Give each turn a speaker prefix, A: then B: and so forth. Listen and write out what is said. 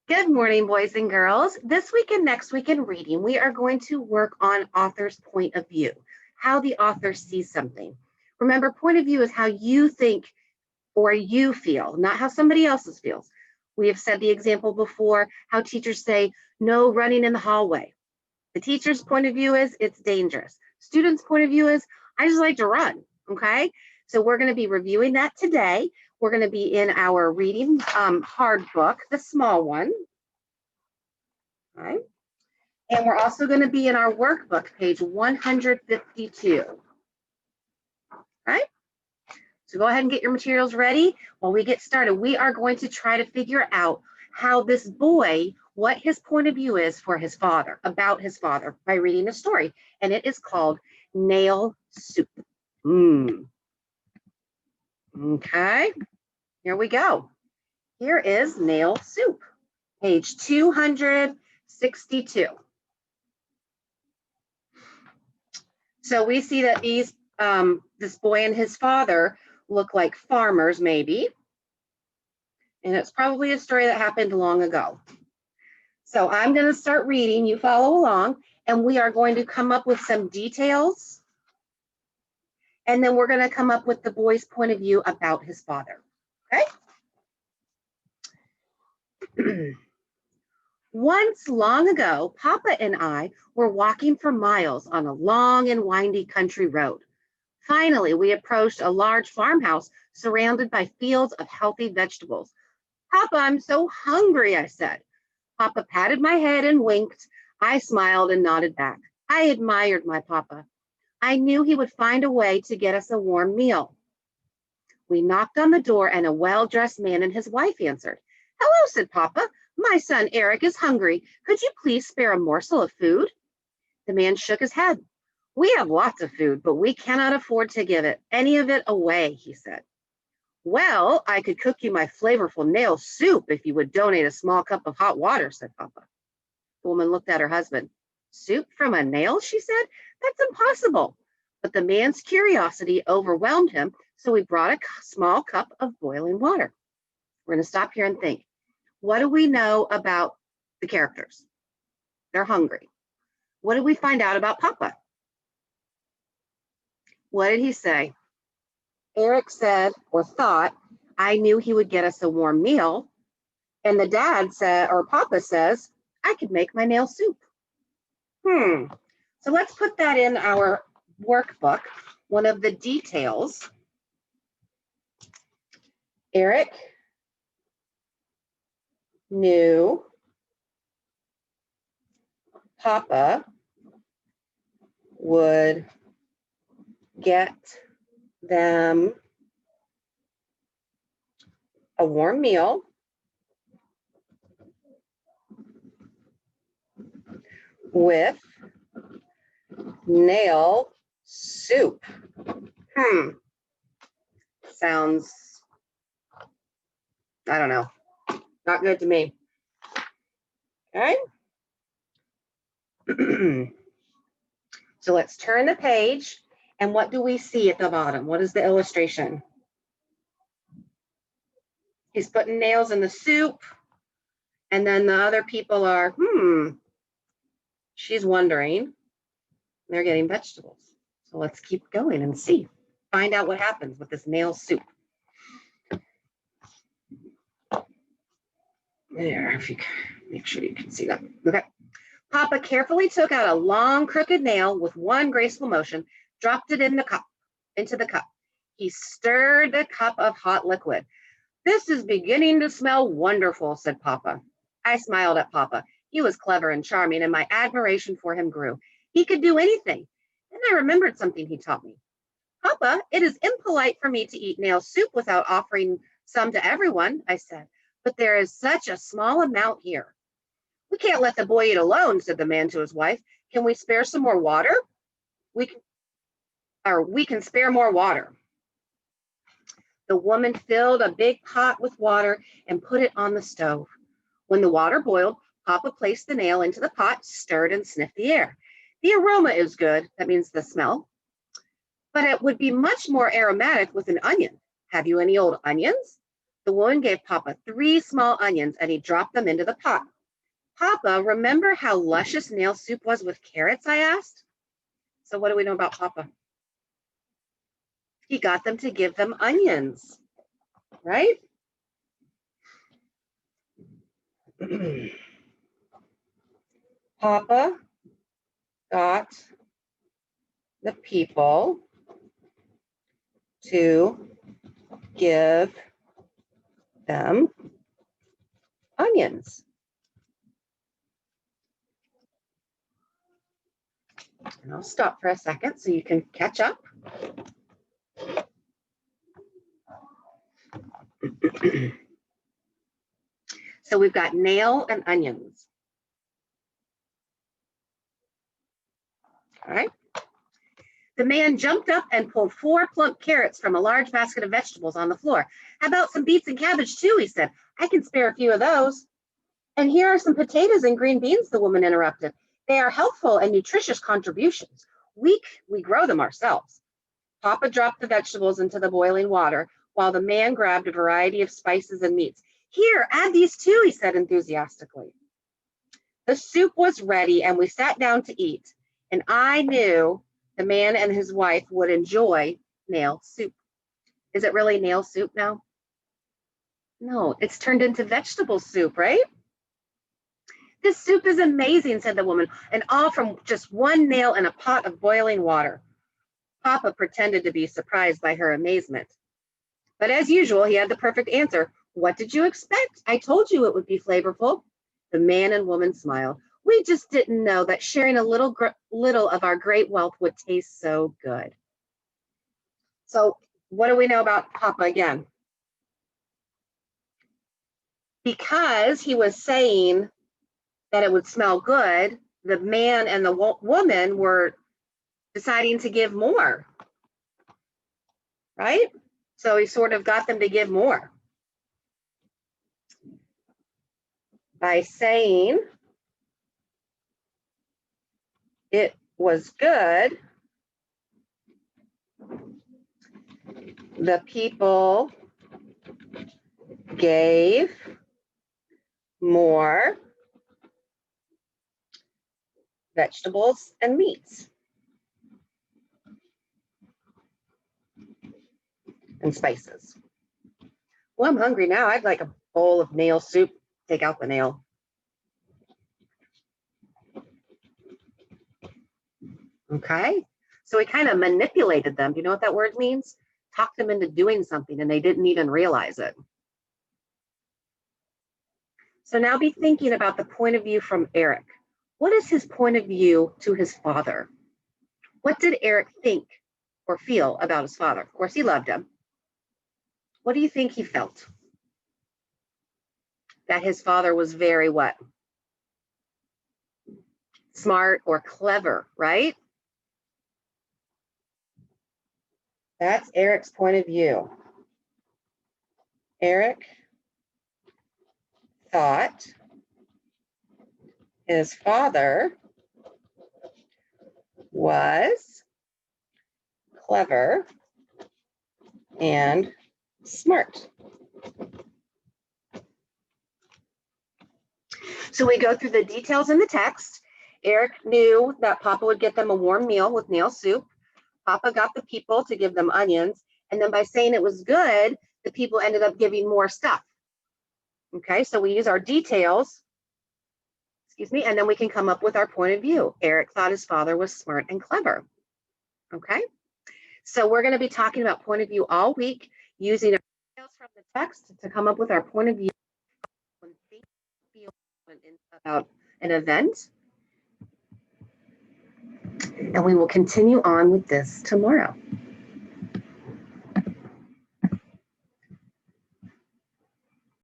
A: Good morning, boys and girls. This week and next week in reading, we are going to work on author's point of view, how the author sees something. Remember, point of view is how you think or you feel, not how somebody else's feels. We have said the example before, how teachers say, no running in the hallway. The teacher's point of view is it's dangerous. Student's point of view is I just like to run, okay? So we're going to be reviewing that today. We're going to be in our reading hard book, the small one. Okay. And we're also going to be in our workbook, page 152. Right? So go ahead and get your materials ready. While we get started, we are going to try to figure out how this boy, what his point of view is for his father, about his father, by reading a story. And it is called Nail Soup. Okay, here we go. Here is Nail Soup, page 262. So we see that this boy and his father look like farmers, maybe. And it's probably a story that happened long ago. So I'm going to start reading. You follow along, and we are going to come up with some details. And then we're going to come up with the boy's point of view about his father. Okay? Once long ago, Papa and I were walking for miles on a long and windy country road. Finally, we approached a large farmhouse surrounded by fields of healthy vegetables. Papa, I'm so hungry, I said. Papa patted my head and winked. I smiled and nodded back. I admired my Papa. I knew he would find a way to get us a warm meal. We knocked on the door and a well-dressed man and his wife answered. Hello, said Papa. My son Eric is hungry. Could you please spare a morsel of food? The man shook his head. We have lots of food, but we cannot afford to give any of it away, he said. Well, I could cook you my flavorful nail soup if you would donate a small cup of hot water, said Papa. The woman looked at her husband. Soup from a nail, she said? That's impossible. But the man's curiosity overwhelmed him, so he brought a small cup of boiling water. We're going to stop here and think. What do we know about the characters? They're hungry. What did we find out about Papa? What did he say? Eric said or thought, I knew he would get us a warm meal. And the dad said, or Papa says, I could make my nail soup. So let's put that in our workbook. One of the details. Eric knew Papa would get them a warm meal with nail soup. Sounds, I don't know, not good to me. Okay. So let's turn the page. And what do we see at the bottom? What is the illustration? He's putting nails in the soup. And then the other people are, she's wondering. They're getting vegetables. So let's keep going and see. Find out what happens with this nail soup. There, if you can make sure you can see that. Okay. Papa carefully took out a long, crooked nail with one graceful motion, dropped it into the cup. He stirred the cup of hot liquid. This is beginning to smell wonderful, said Papa. I smiled at Papa. He was clever and charming, and my admiration for him grew. He could do anything. Then I remembered something he taught me. Papa, it is impolite for me to eat nail soup without offering some to everyone, I said, but there is such a small amount here. We can't let the boy eat alone, said the man to his wife. Can we spare some more water? We can spare more water. The woman filled a big pot with water and put it on the stove. When the water boiled, Papa placed the nail into the pot, stirred and sniffed the air. The aroma is good, that means the smell, but it would be much more aromatic with an onion. Have you any old onions? The woman gave Papa 3 small onions and he dropped them into the pot. Papa, remember how luscious nail soup was with carrots, I asked? So what do we know about Papa? He got them to give them onions, right? Papa got the people to give them onions. And I'll stop for a second so you can catch up. So we've got nail and onions. All right. The man jumped up and pulled 4 plump carrots from a large basket of vegetables on the floor. How about some beets and cabbage too, he said. I can spare a few of those. And here are some potatoes and green beans, the woman interrupted. They are healthful and nutritious contributions. We grow them ourselves. Papa dropped the vegetables into the boiling water while the man grabbed a variety of spices and meats. Here, add these too, he said enthusiastically. The soup was ready and we sat down to eat. And I knew the man and his wife would enjoy nail soup. Is it really nail soup now? No, it's turned into vegetable soup, right? This soup is amazing, said the woman, and all from just 1 nail in a pot of boiling water. Papa pretended to be surprised by her amazement. But as usual, he had the perfect answer. What did you expect? I told you it would be flavorful. The man and woman smiled. We just didn't know that sharing a little of our great wealth would taste so good. So what do we know about Papa again? Because he was saying that it would smell good, the man and the woman were deciding to give more, right? So he sort of got them to give more by saying it was good. The people gave more vegetables and meats and spices. Well, I'm hungry now. I'd like a bowl of nail soup. Take out the nail. Okay, so we kind of manipulated them. Do you know what that word means? Talked them into doing something and they didn't even realize it. So now be thinking about the point of view from Eric. What is his point of view to his father? What did Eric think or feel about his father? Of course, he loved him. What do you think he felt? That his father was very what? Smart or clever, right? That's Eric's point of view. Eric thought his father was clever and smart. So we go through the details in the text. Eric knew that Papa would get them a warm meal with nail soup. Papa got the people to give them onions. And then by saying it was good, the people ended up giving more stuff. Okay, so we use our details, and then we can come up with our point of view. Eric thought his father was smart and clever. Okay, so we're going to be talking about point of view all week, using our details from the text to come up with our point of view when things feel about an event. And we will continue on with this tomorrow.